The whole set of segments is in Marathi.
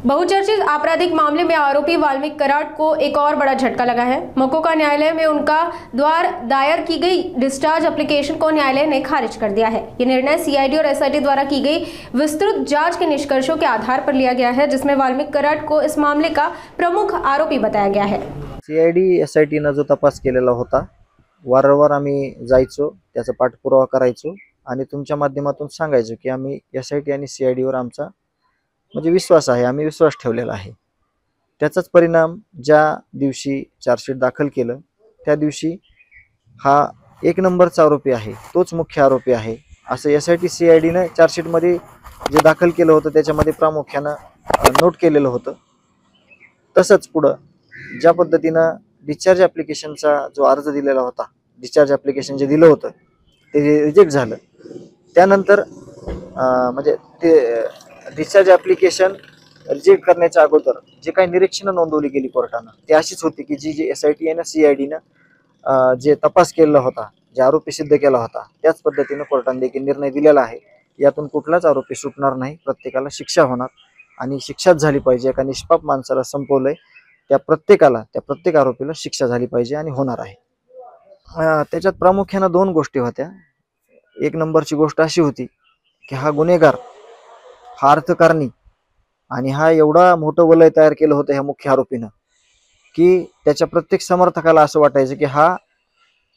बहुचर्चित आपराधिक मामले में आरोपी वाल्मीकि कराड को एक और बड़ा झटका लगा है। मकोका न्यायालय में उनका द्वार दायर की गई डिस्चार्ज एप्लीकेशन को न्यायालय ने खारिज कर दिया है। ये निर्णय सीआईडी और एसआईटी द्वारा की गई विस्तृत जांच के निष्कर्षों के आधार पर लिया गया है, जिसमें वाल्मीकि कराड को इस मामले का प्रमुख आरोपी बताया गया है। सीआईडी एसआयटीनं जो तपास केलेला होता, वारंवार आम्ही जायचो, त्याचा पाठपुरावा करायचो आणि तुमच्या माध्यमातून सांगायचो की आम्ही एसआयटी आणि सीआयडीवर आमचा म्हणजे विश्वास आहे, आम्ही विश्वास ठेवलेला आहे। त्याचाच परिणाम ज्या दिवशी चार्जशीट दाखल केलं त्या दिवशी हा एक नंबरचा आरोपी आहे, तोच मुख्य आरोपी आहे असं एसआयटी सीआयडीने चार्जशीट मध्ये जे दाखल केलं होतं त्याच्यामध्ये प्रामुख्याने नोट केलेलं होतं। तसंच पुढे ज्या पद्धतीनं डिस्चार्ज ॲप्लिकेशनचा जो अर्ज दिलेला होता, डिस्चार्ज ॲप्लिकेशन जे दिलं होतं ते रिजेक्ट झालं। त्यानंतर म्हणजे ते डिस्चार्ज ॲप्लिकेशन रिजेक्ट करण्याच्या अगोदर जे काही निरीक्षणं नोंदवली गेली कोर्टानं ते अशीच होती की जी एसआयटी आणि सीआयडीनं जे तपास केलेला होता, जे आरोपी सिद्ध केला होता त्याच पद्धतीने कोर्टाने देखील निर्णय दिलेला आहे। यातून कुठलाच आरोपी सुटणार नाही, प्रत्येकाला शिक्षा होणार आणि शिक्षाच झाली पाहिजे। एका निष्पाप माणसाला संपवलंय त्या प्रत्येक आरोपीला शिक्षा झाली पाहिजे आणि होणार आहे। त्याच्यात प्रामुख्याने दोन गोष्टी होत्या। एक नंबरची गोष्ट अशी होती की हा गुन्हेगार, हा अर्थकारणी आणि हा एवढा मोठं वलय तयार केलं होतं ह्या मुख्य आरोपीनं की त्याच्या प्रत्येक समर्थकाला असं वाटायचं की हा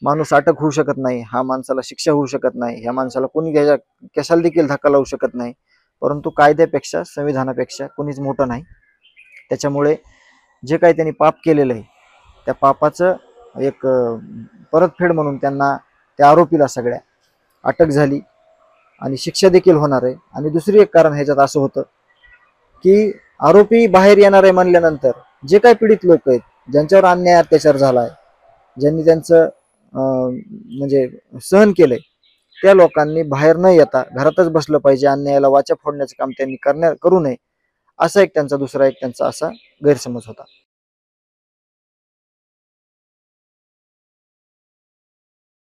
माणूस अटक होऊ शकत नाही, हा माणसाला शिक्षा होऊ शकत नाही, ह्या माणसाला कोणी कशाला देखील धक्का लावू शकत नाही, परंतु कायद्यापेक्षा संविधानापेक्षा कोणीच मोठं नाही। त्याच्यामुळे जे काही त्यांनी पाप केलेलं आहे त्या पापाचं एक परतफेड म्हणून त्यांना त्या आरोपीला सगळ्या अटक झाली आणि शिक्षा देखील होणार आहे। आणि दुसरी एक कारण ह्याच्यात असं होतं की आरोपी बाहेर येणार आहे म्हणल्यानंतर जे काही पीडित लोक आहेत, ज्यांच्यावर अन्याय अत्याचार झालाय, ज्यांनी त्यांचं म्हणजे सहन केलंय, त्या लोकांनी बाहेर न येता घरातच बसलं पाहिजे, अन्यायाला वाचा फोडण्याचं काम त्यांनी करू नये असा एक त्यांचा दुसरा एक त्यांचा असा गैरसमज होता।